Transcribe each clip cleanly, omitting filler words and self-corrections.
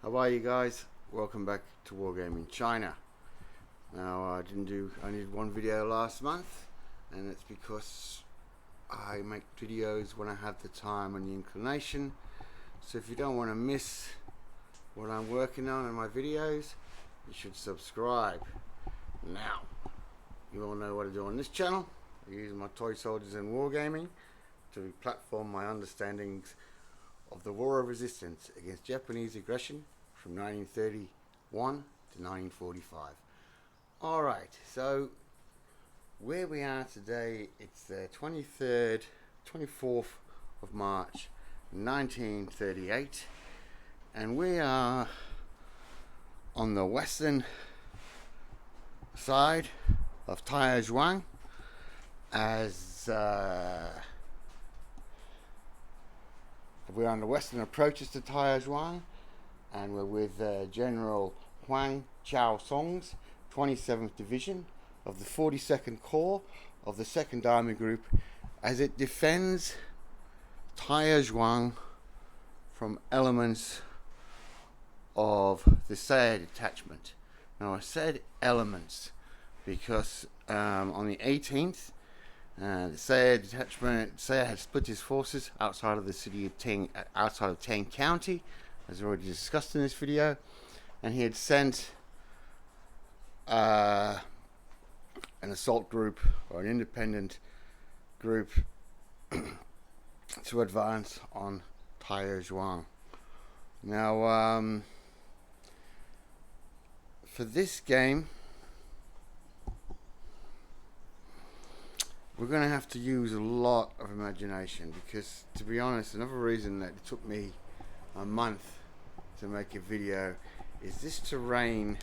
How are you guys? Welcome back to Wargaming China. Now I did one video last month, and it's because I make videos when I have the time and the inclination. So if you don't want to miss what I'm working on in my videos, you should subscribe. Now, you all know what I do on this channel. I use my toy soldiers in Wargaming to platform my understandings of the War of Resistance against Japanese aggression from 1931 to 1945. Alright, so where we are today, it's the 24th of March 1938, and we are on the western side of Taierzhuang, as we're on the western approaches to Taierzhuang, and we're with General Huai 27th Division of the 42nd Corps of the 2nd Army Group, as it defends Taierzhuang from elements of the Saya detachment. Now I said elements because on the 18th, the Saya detachment, Saya had split his forces outside of the city of Tang, outside of Tang County, as already discussed in this video, and he had sent an assault group, or an independent group, to advance on Taierzhuang. Now, for this game, we're going to have to use a lot of imagination, because, to be honest, another reason that it took me a month to make a video is this terrain.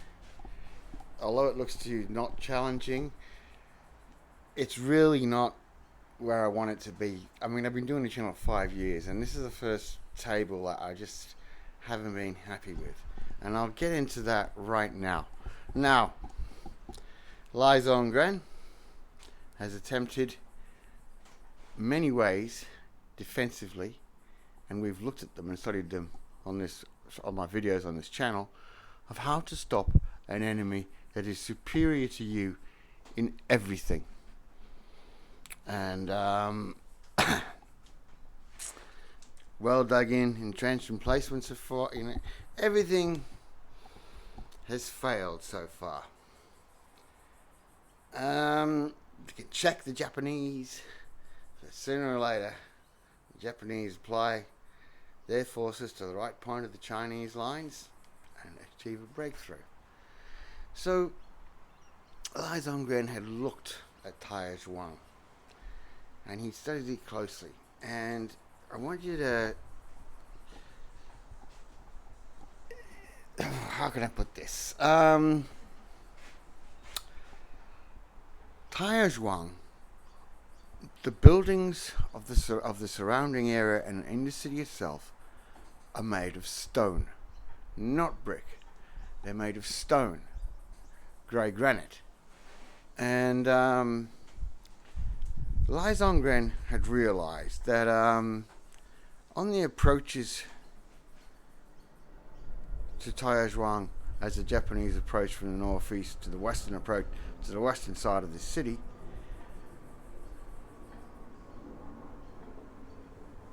Although it looks to you not challenging, it's really not where I want it to be. I mean, I've been doing the channel 5 years, and this is the first table that I just haven't been happy with, and I'll get into that right now. Now, Lai Zongren has attempted many ways defensively, and we've looked at them and studied them on my videos on this channel, of how to stop an enemy that is superior to you in everything. And well dug in, entrenched emplacements have fought, everything has failed so far. You can check the Japanese, but sooner or later the Japanese apply their forces to the right point of the Chinese lines and achieve a breakthrough. So Lai Zongren had looked at Taierzhuang, and he studied it closely, and I want you to, how can I put this? Taierzhuang, the buildings of the surrounding area and in the city itself are made of stone, not brick. They're made of stone, grey granite. And Lai Zongren had realized that on the approaches to Taierzhuang, as the Japanese approach from the northeast to the western approach to the western side of the city,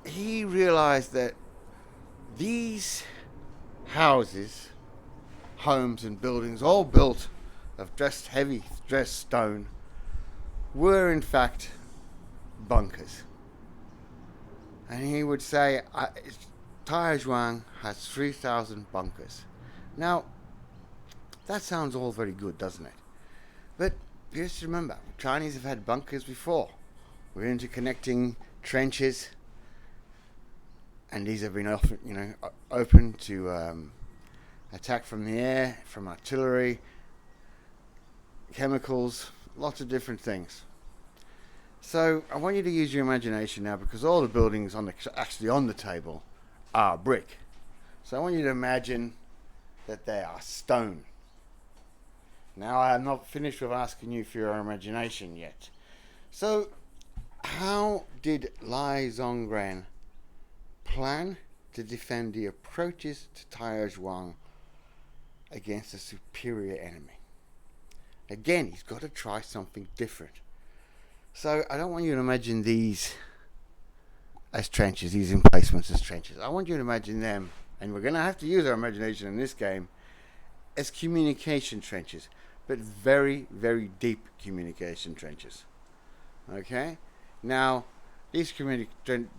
he realized that these houses, homes and buildings, all built of heavy dressed stone, were in fact bunkers. And he would say Taierzhuang has 3,000 bunkers. Now, that sounds all very good, doesn't it? But just remember, Chinese have had bunkers before. We're interconnecting trenches, and these have been often, open to attack from the air, from artillery, chemicals, lots of different things. So I want you to use your imagination now, because all the buildings actually on the table are brick. So I want you to imagine that they are stone. Now, I'm not finished with asking you for your imagination yet. So how did Lai Zongren plan to defend the approaches to Taierzhuang against a superior enemy. Again, he's got to try something different. So I don't want you to imagine these as trenches, these emplacements as trenches. I want you to imagine them, and we're going to have to use our imagination in this game, as communication trenches, but very, very deep communication trenches. Okay? Now, these communication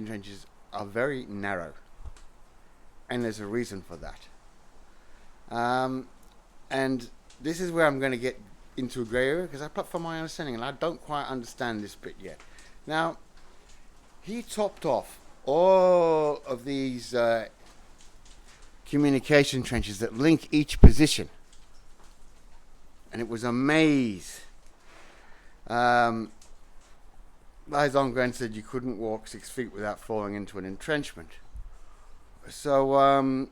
trenches are very narrow, and there's a reason for that. And this is where I'm going to get into a grey area, because from my understanding, and I don't quite understand this bit yet. Now, he topped off all of these communication trenches that link each position, and it was a maze. Lai Zongren said you couldn't walk 6 feet without falling into an entrenchment. So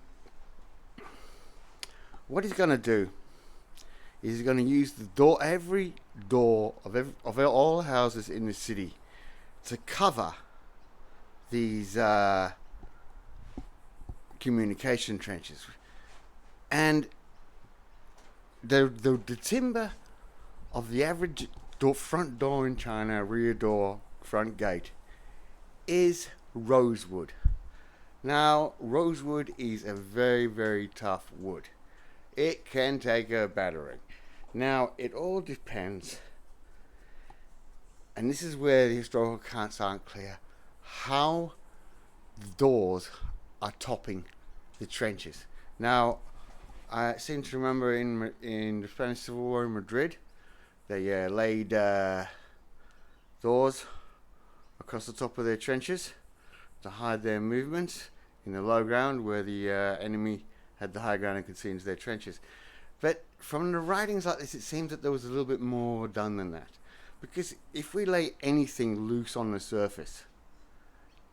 what he's going to do is he's going to use every door of all houses in the city to cover these communication trenches. And the timber of the average front door in China, rear door, front gate, is rosewood. Now, rosewood is a very, very tough wood. It can take a battering. Now, it all depends, and this is where the historical accounts aren't clear, how the doors are topping the trenches. Now, I seem to remember in the Spanish Civil War in Madrid, they laid doors across the top of their trenches to hide their movements in the low ground where the enemy had the high ground and could see into their trenches. But from the writings like this, it seems that there was a little bit more done than that. Because if we lay anything loose on the surface,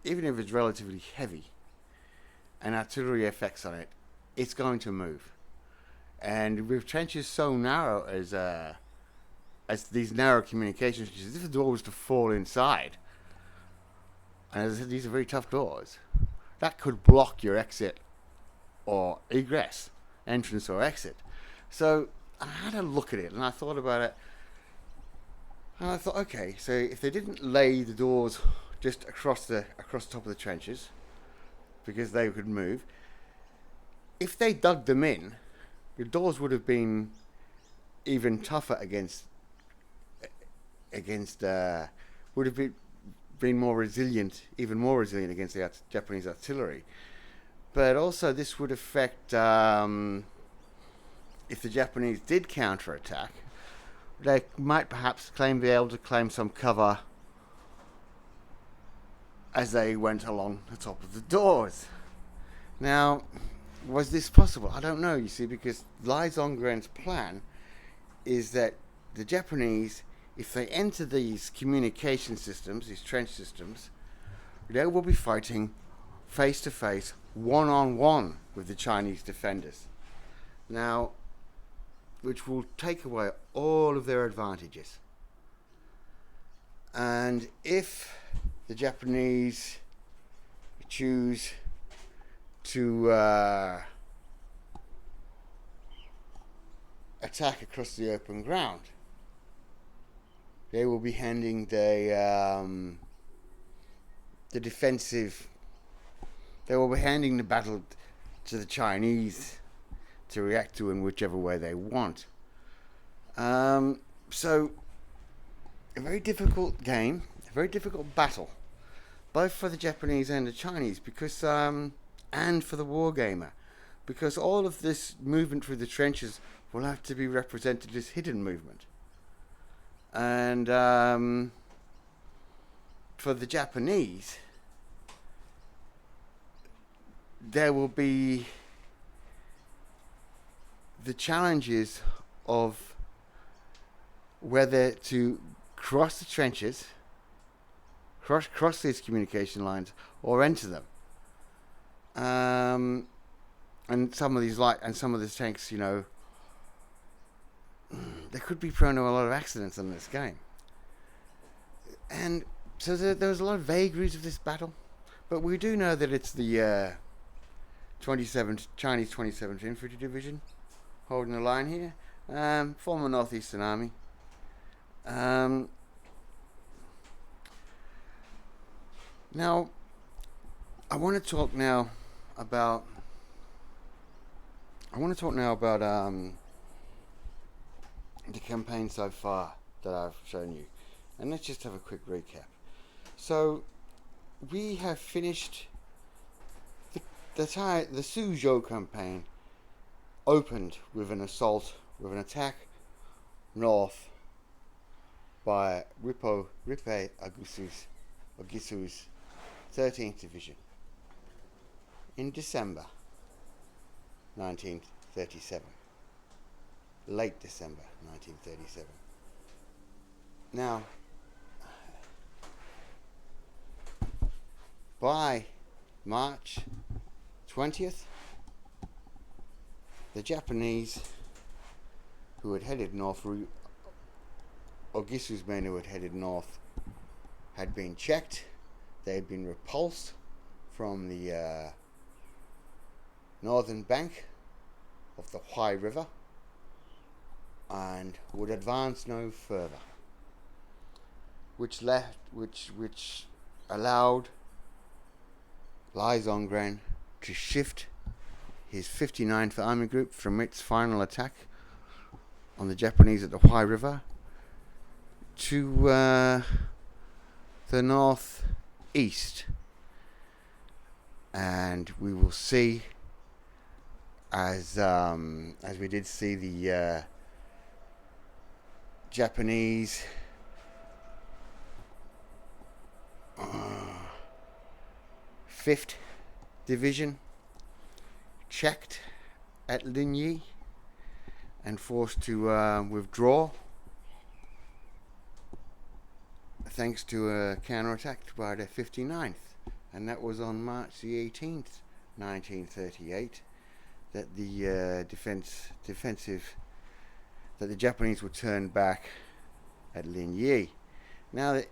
even if it's relatively heavy, and artillery effects on it, it's going to move. And with trenches so narrow as these narrow communication trenches, if the door was to fall inside, and as I said, these are very tough doors, that could block your exit or egress, entrance or exit. So I had a look at it, and I thought about it, and I thought, okay, so if they didn't lay the doors just across the top of the trenches, because they could move, if they dug them in, the doors would have been even tougher would have been more resilient, even more resilient against the Japanese artillery. But also this would affect, if the Japanese did counterattack, they might perhaps be able to claim some cover as they went along the top of the doors. Now, was this possible? I don't know, you see, because Lai Zongren's plan is that the Japanese, if they enter these communication systems, these trench systems, they will be fighting face to face, one-on-one with the Chinese defenders. Now, which will take away all of their advantages. And if the Japanese choose to attack across the open ground, they will be handing the defensive. They will be handing the battle to the Chinese to react to in whichever way they want. So, a very difficult game, a very difficult battle, both for the Japanese and the Chinese, because and for the wargamer, because all of this movement through the trenches will have to be represented as hidden movement. And for the Japanese, there will be the challenges of whether to cross the trenches, cross these communication lines, or enter them. And some of these tanks, you know, they could be prone to a lot of accidents in this game. And so there was a lot of vagaries of this battle, But we do know that it's the 27th Chinese 27th Infantry Division holding the line here. Former Northeastern Army. Now, I want to talk now about the campaign so far that I've shown you, and let's just have a quick recap. So we have finished the Suzhou campaign. Opened with an assault, with an attack north by Ripe Ogisu's 13th Division in December 1937. Late December 1937. Now, by March 20th, the Japanese who had headed north, Ogisu's men who had headed north, had been checked. They had been repulsed from the northern bank of the Huai River and would advance no further, which allowed Lai Zongren to shift his 59th Army Group from its final attack on the Japanese at the Huai River to the northeast. And we will see, as we did see the Japanese Fifth Division checked at Linyi and forced to withdraw thanks to a counterattack by the 59th, and that was on March the 18th, 1938, that the that the Japanese were turned back at Linyi. Now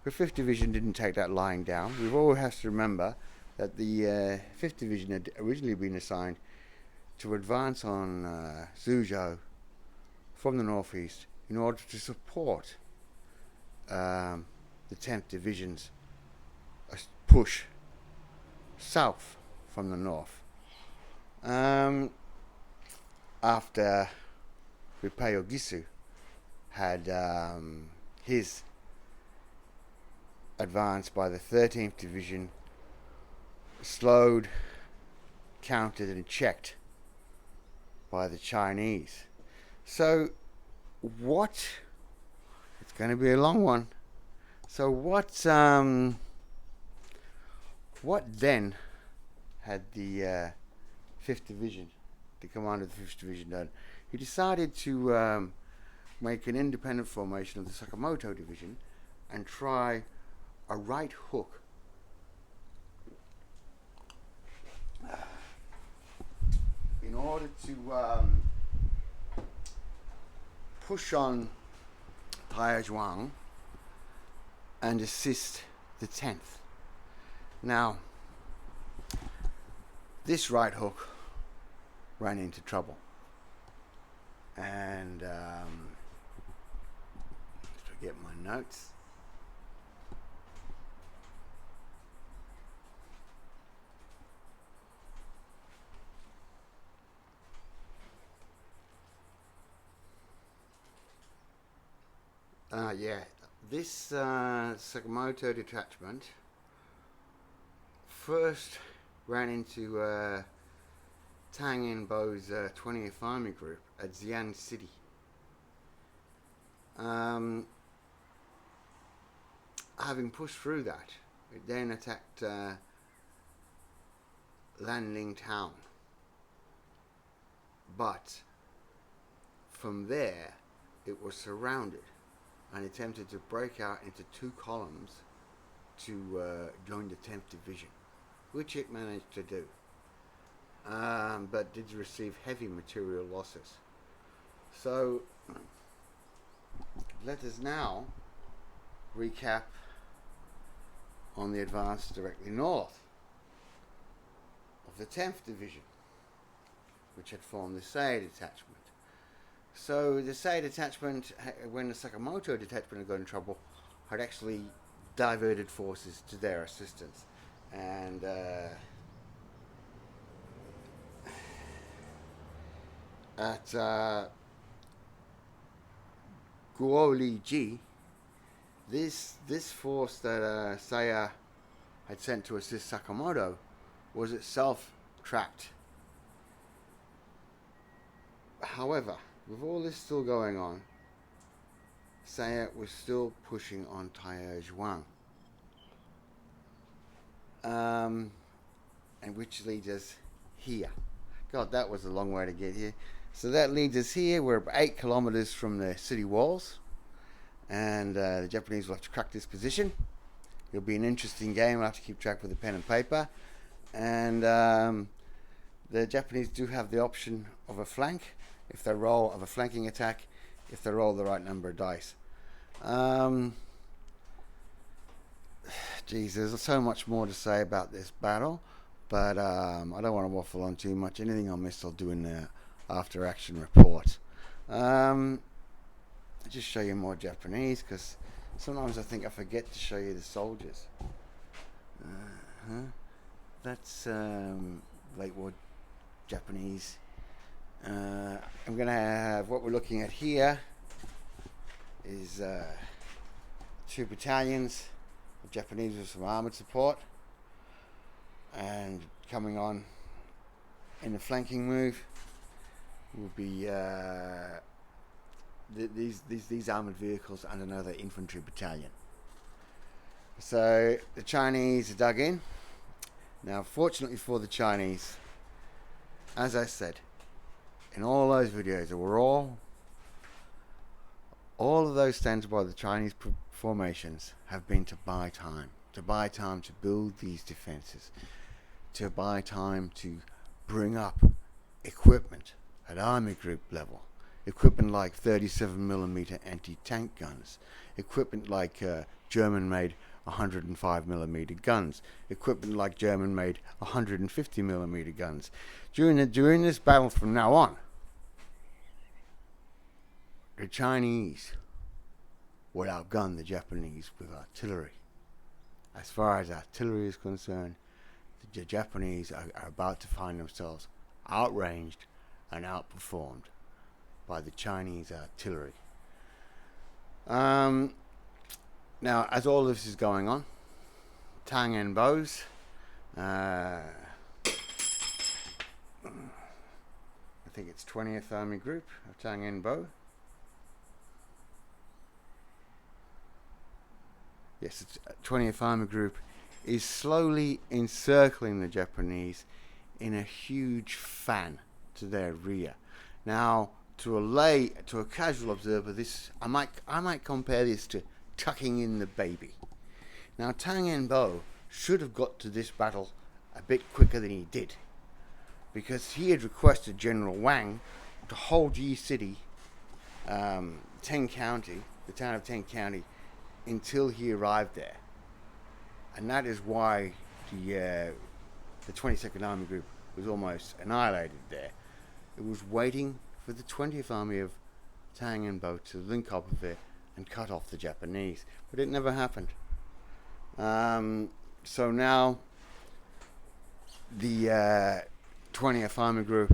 the 5th Division didn't take that line down. We've always have to remember that the 5th Division had originally been assigned to advance on Suzhou from the northeast in order to support the 10th Division's push south from the north. After Ripe Ogisu had his advance by the 13th Division slowed, countered and checked by the Chinese. So it's going to be a long one. So what then had the 5th Division, the commander of the 5th Division, done? He decided to make an independent formation of the Sakamoto Division and try a right hook in order to push on Taierzhuang and assist the 10th. Now, this right hook ran into trouble, and let's forget my notes. This Sakamoto detachment first ran into Tang Enbo's 20th Army Group at Xi'an City. Having pushed through that, it then attacked Lanling Town. But from there, it was surrounded and attempted to break out into two columns to join the 10th Division, which it managed to do, but did receive heavy material losses. So let us now recap on the advance directly north of the 10th Division, which had formed the Sei detachment. So the Sei detachment, when the Sakamoto detachment had got in trouble, had actually diverted forces to their assistance. And at Guoliji, this force that Saya had sent to assist Sakamoto was itself trapped. However, with all this still going on, Saya was still pushing on Taierzhuang, and which leads us here. God, that was a long way to get here. So that leads us here. We're about 8 kilometers from the city walls, and the Japanese will have to crack this position. It'll be an interesting game. I'll have to keep track with a pen and paper. And the Japanese do have the option of a flank if they roll, of a flanking attack if they roll the right number of dice. Geez, there's so much more to say about this battle, but I don't want to waffle on too much. Anything I missed I'll do in the after action report. I'll just show you more Japanese, because sometimes I think I forget to show you the soldiers. That's late war Japanese. I'm going to have, what we're looking at here is 2 battalions of Japanese with some armoured support, and coming on in the flanking move will be these armoured vehicles and another infantry battalion. So the Chinese are dug in. Now, fortunately for the Chinese, as I said in all those videos, that were all of those stands by the Chinese formations have been to buy time to build these defenses, to buy time to bring up equipment at army group level, equipment like 37mm anti-tank guns, equipment like German-made 105mm guns, equipment like German-made 150mm guns. During this battle from now on, the Chinese will outgun the Japanese with artillery. As far as artillery is concerned, the Japanese are about to find themselves outranged and outperformed by the Chinese artillery. Now, as all this is going on, Tang Enbo's, I think it's 20th Army Group of Tang Enbo. Yes, it's 20th Army Group is slowly encircling the Japanese in a huge fan to their rear. Now, to a casual observer, this I might compare this to tucking in the baby. Now, Tang Enbo should have got to this battle a bit quicker than he did, because he had requested General Wang to hold Yi City, Teng County, the town of Teng County, until he arrived there. And that is why the 22nd Army Group was almost annihilated there. It was waiting for the 20th Army of Tang Enbo to link up with it and cut off the Japanese, but it never happened. So now the 20th Army Group,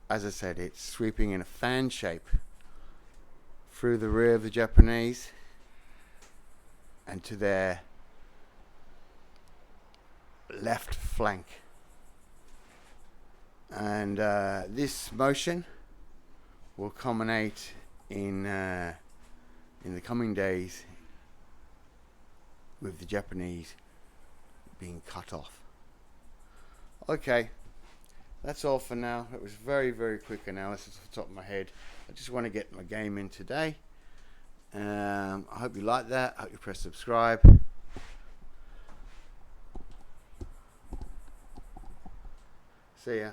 as I said, it's sweeping in a fan shape through the rear of the Japanese and to their left flank. And this motion will culminate in the coming days with the Japanese being cut off. Okay, that's all for now. It was very, very quick analysis off the top of my head. I just want to get my game in today. I hope you like that. I hope you press subscribe. See ya.